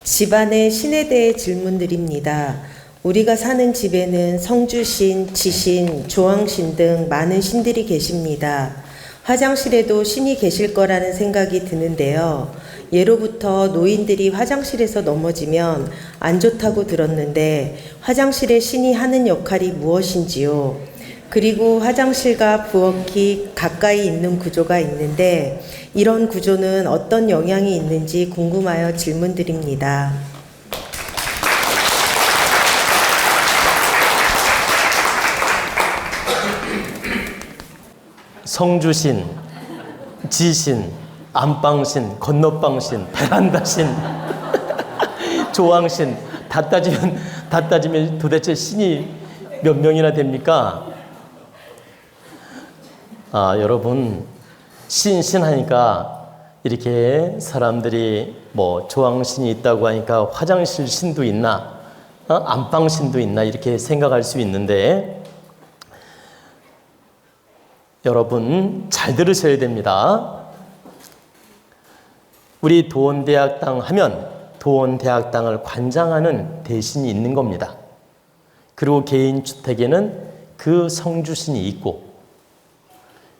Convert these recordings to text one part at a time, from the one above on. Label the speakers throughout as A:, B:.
A: 집안의 신에 대해 질문드립니다. 우리가 사는 집에는 성주신, 지신, 조왕신 등 많은 신들이 계십니다. 화장실에도 신이 계실 거라는 생각이 드는데요. 예로부터 노인들이 화장실에서 넘어지면 안 좋다고 들었는데 화장실에 신이 하는 역할이 무엇인지요? 그리고 화장실과 부엌이 가까이 있는 구조가 있는데 이런 구조는 어떤 영향이 있는지 궁금하여 질문드립니다.
B: 성주신, 지신, 안방신, 건너방신, 베란다신, 조왕신 다 따지면 도대체 신이 몇 명이나 됩니까? 여러분 신하니까 이렇게 사람들이 뭐 조왕신이 있다고 하니까 화장실 신도 있나, 안방신도 있나 이렇게 생각할 수 있는데 여러분 잘 들으셔야 됩니다. 우리 도원대학당 하면 도원대학당을 관장하는 대신이 있는 겁니다. 그리고 개인주택에는 그 성주신이 있고,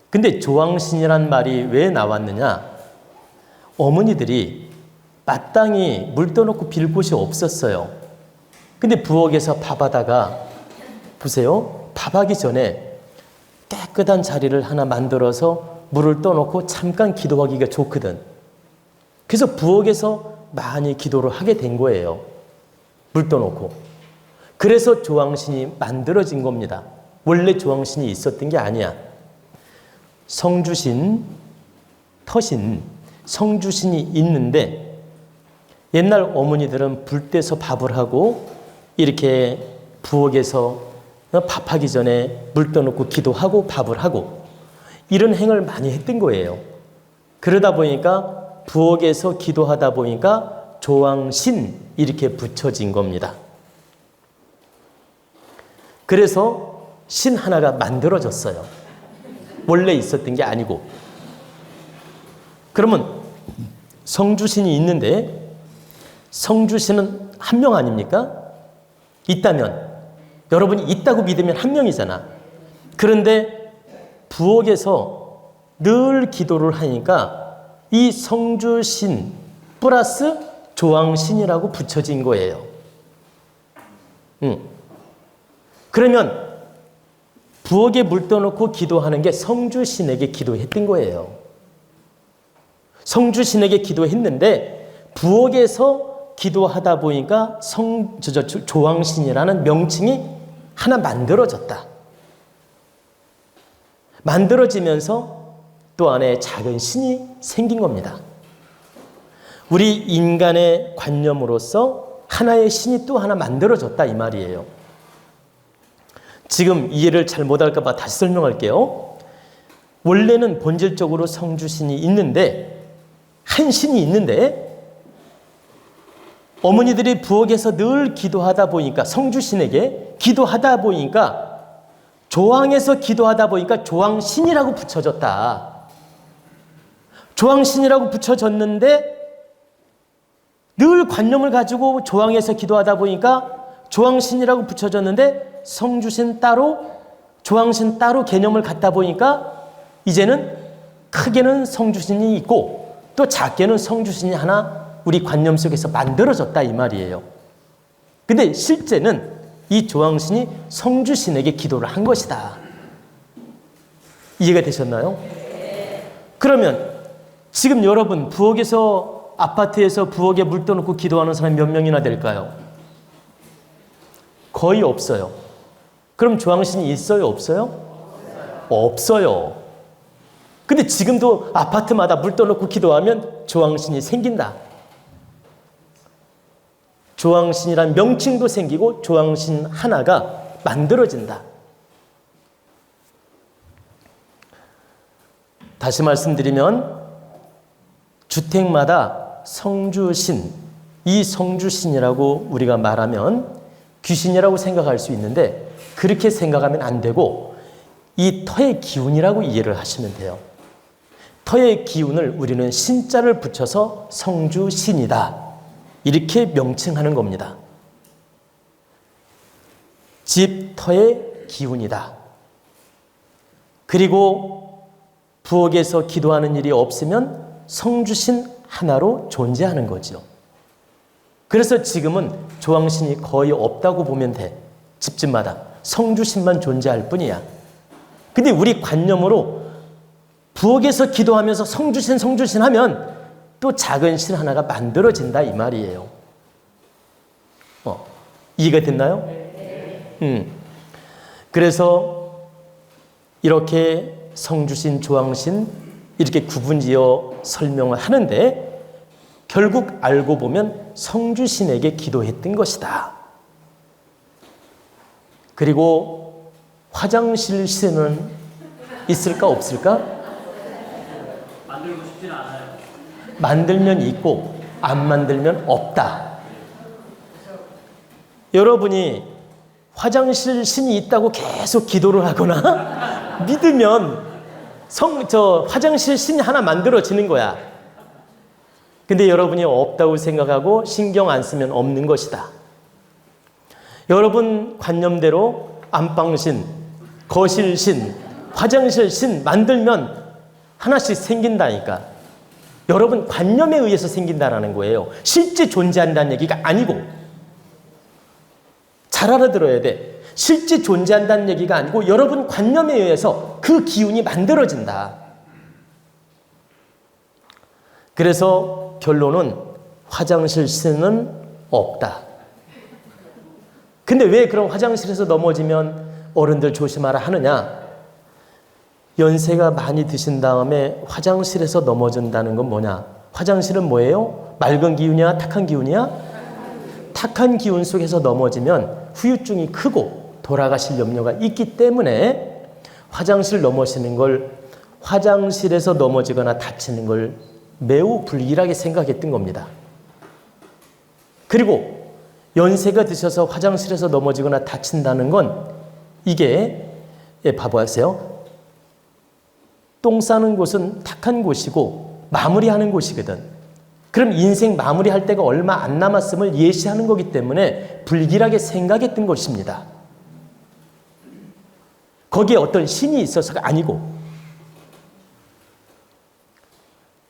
B: 근데 조왕신이란 말이 왜 나왔느냐? 어머니들이 마땅히 물 떠놓고 빌 곳이 없었어요. 근데 부엌에서 밥하다가 보세요. 밥하기 전에 깨끗한 자리를 하나 만들어서 물을 떠놓고 잠깐 기도하기가 좋거든. 그래서 부엌에서 많이 기도를 하게 된 거예요. 물 떠놓고. 그래서 조왕신이 만들어진 겁니다. 원래 조왕신이 있었던 게 아니야. 성주신, 터신, 성주신이 있는데 옛날 어머니들은 불 떼서 밥을 하고 이렇게 부엌에서 밥하기 전에 물 떠놓고 기도하고 밥을 하고 이런 행을 많이 했던 거예요. 그러다 보니까 부엌에서 기도하다 보니까 조왕신 이렇게 붙여진 겁니다. 그래서 신 하나가 만들어졌어요. 원래 있었던 게 아니고. 그러면 성주신이 있는데 성주신은 한 명 아닙니까? 있다면, 여러분이 있다고 믿으면 한 명이잖아. 그런데 부엌에서 늘 기도를 하니까 이 성주신 플러스 조왕신이라고 붙여진 거예요. 그러면 부엌에 물 떠놓고 기도하는 게 성주신에게 기도했던 거예요. 성주신에게 기도했는데 부엌에서 기도하다 보니까 조왕신이라는 명칭이 하나 만들어졌다. 만들어지면서 또 안에 작은 신이 생긴 겁니다. 우리 인간의 관념으로서 하나의 신이 또 하나 만들어졌다 이 말이에요. 지금 이해를 잘 못할까 봐 다시 설명할게요. 원래는 본질적으로 성주신이 있는데, 한 신이 있는데 어머니들이 부엌에서 늘 기도하다 보니까 성주신에게 기도하다 보니까 조왕에서 기도하다 보니까 조왕신이라고 붙여졌다. 조왕신이라고 붙여졌는데 늘 관념을 가지고 조왕에서 기도하다 보니까 조왕신이라고 붙여졌는데 성주신 따로 조왕신 따로 개념을 갖다 보니까 이제는 크게는 성주신이 있고 또 작게는 성주신이 하나 우리 관념 속에서 만들어졌다 이 말이에요. 근데 실제는 이 조왕신이 성주신에게 기도를 한 것이다. 이해가 되셨나요? 그러면 지금 여러분 부엌에서 아파트에서 부엌에 물 떠놓고 기도하는 사람이 몇 명이나 될까요? 거의 없어요. 그럼 조왕신이 있어요? 없어요? 없어요. 근데 지금도 아파트마다 물 떠놓고 기도하면 조왕신이 생긴다. 조왕신이란 명칭도 생기고 조왕신 하나가 만들어진다. 다시 말씀드리면 주택마다 성주신, 이 성주신이라고 우리가 말하면 귀신이라고 생각할 수 있는데 그렇게 생각하면 안 되고 이 터의 기운이라고 이해를 하시면 돼요. 터의 기운을 우리는 신자를 붙여서 성주신이다 이렇게 명칭하는 겁니다. 집터의 기운이다. 그리고 부엌에서 기도하는 일이 없으면 성주신 하나로 존재하는 거죠. 그래서 지금은 조왕신이 거의 없다고 보면 돼. 집집마다 성주신만 존재할 뿐이야. 근데 우리 관념으로 부엌에서 기도하면서 성주신 하면 또 작은 신 하나가 만들어진다 이 말이에요. 이해가 됐나요? 그래서 이렇게 성주신, 조왕신 이렇게 구분지어 설명을 하는데 결국 알고 보면 성주신에게 기도했던 것이다. 그리고 화장실 신은 있을까 없을까?
C: 만들고 싶진 않아요.
B: 만들면 있고 안 만들면 없다. 여러분이 화장실 신이 있다고 계속 기도를 하거나 믿으면 화장실 신 하나 만들어지는 거야. 근데 여러분이 없다고 생각하고 신경 안 쓰면 없는 것이다. 여러분 관념대로 안방신, 거실신, 화장실신 만들면 하나씩 생긴다니까. 여러분 관념에 의해서 생긴다라는 거예요. 실제 존재한다는 얘기가 아니고. 잘 알아들어야 돼. 실제 존재한다는 얘기가 아니고 여러분 관념에 의해서 그 기운이 만들어진다. 그래서 결론은 화장실 신은 없다. 근데 왜 그럼 화장실에서 넘어지면 어른들 조심하라 하느냐? 연세가 많이 드신 다음에 화장실에서 넘어진다는 건 뭐냐? 화장실은 뭐예요? 맑은 기운이야? 탁한 기운이야? 탁한 기운 속에서 넘어지면 후유증이 크고 돌아가실 염려가 있기 때문에 화장실 넘어지는 걸, 화장실에서 넘어지거나 다치는 걸 매우 불길하게 생각했던 겁니다. 그리고 연세가 드셔서 화장실에서 넘어지거나 다친다는 건 이게 봐보세요. 똥 싸는 곳은 탁한 곳이고 마무리하는 곳이거든. 그럼 인생 마무리할 때가 얼마 안 남았음을 예시하는 거기 때문에 불길하게 생각했던 것입니다. 거기에 어떤 신이 있어서가 아니고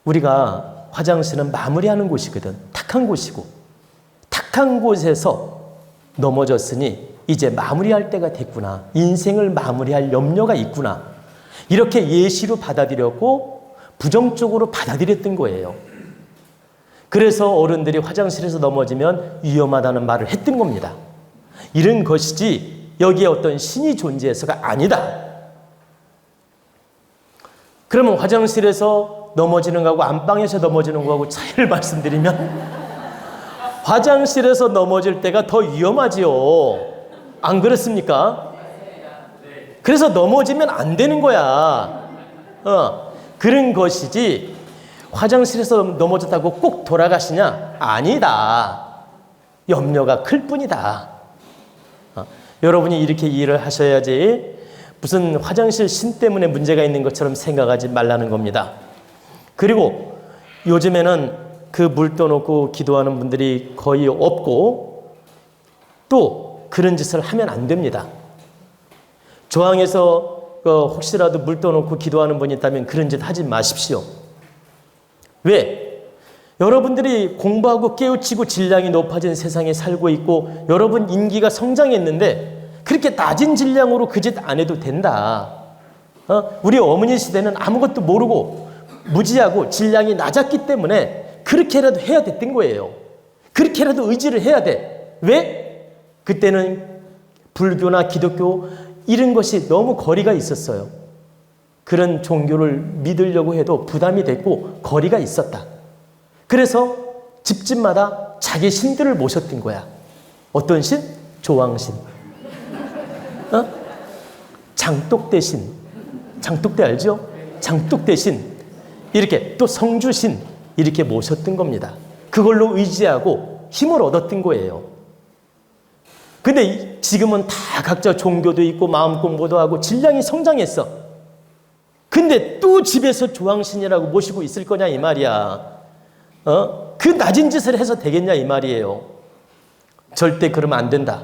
B: 우리가 화장실은 마무리하는 곳이거든. 탁한 곳이고 탁한 곳에서 넘어졌으니 이제 마무리할 때가 됐구나. 인생을 마무리할 염려가 있구나. 이렇게 예시로 받아들였고 부정적으로 받아들였던 거예요. 그래서 어른들이 화장실에서 넘어지면 위험하다는 말을 했던 겁니다. 이런 것이지 여기에 어떤 신이 존재해서가 아니다. 그러면 화장실에서 넘어지는 거하고 안방에서 넘어지는 거하고 차이를 말씀드리면 화장실에서 넘어질 때가 더 위험하지요. 안 그렇습니까? 그래서 넘어지면 안 되는 거야. 그런 것이지 화장실에서 넘어졌다고 꼭 돌아가시냐? 아니다. 염려가 클 뿐이다. 여러분이 이렇게 이해를 하셔야지 무슨 화장실 신 때문에 문제가 있는 것처럼 생각하지 말라는 겁니다. 그리고 요즘에는 그 물 떠놓고 기도하는 분들이 거의 없고 또 그런 짓을 하면 안 됩니다. 조항에서 혹시라도 물 떠놓고 기도하는 분이 있다면 그런 짓 하지 마십시오. 왜? 여러분들이 공부하고 깨우치고 질량이 높아진 세상에 살고 있고 여러분 인기가 성장했는데 그렇게 낮은 질량으로 그 짓 안 해도 된다. 우리 어머니 시대는 아무것도 모르고 무지하고 질량이 낮았기 때문에 그렇게라도 해야 됐던 거예요. 그렇게라도 의지를 해야 돼. 왜? 그때는 불교나 기독교 이런 것이 너무 거리가 있었어요. 그런 종교를 믿으려고 해도 부담이 됐고 거리가 있었다. 그래서 집집마다 자기 신들을 모셨던 거야. 어떤 신? 조왕신. 장독대 신. 장독대 알죠? 장독대 신. 이렇게 또 성주신. 이렇게 모셨던 겁니다. 그걸로 의지하고 힘을 얻었던 거예요. 근데 지금은 다 각자 종교도 있고 마음 공부도 하고 질량이 성장했어. 근데 또 집에서 조왕신이라고 모시고 있을 거냐 이 말이야. 그 그 낮은 짓을 해서 되겠냐 이 말이에요. 절대 그러면 안 된다.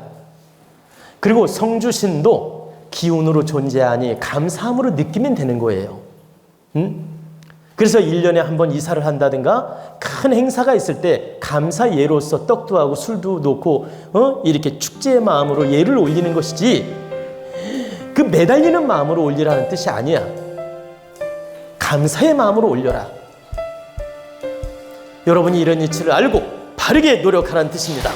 B: 그리고 성주신도 기운으로 존재하니 감사함으로 느끼면 되는 거예요. 그래서 1년에 한 번 이사를 한다든가 큰 행사가 있을 때 감사 예로서 떡도 하고 술도 놓고 이렇게 축제의 마음으로 예를 올리는 것이지 그 매달리는 마음으로 올리라는 뜻이 아니야. 감사의 마음으로 올려라. 여러분이 이런 이치를 알고 바르게 노력하라는 뜻입니다.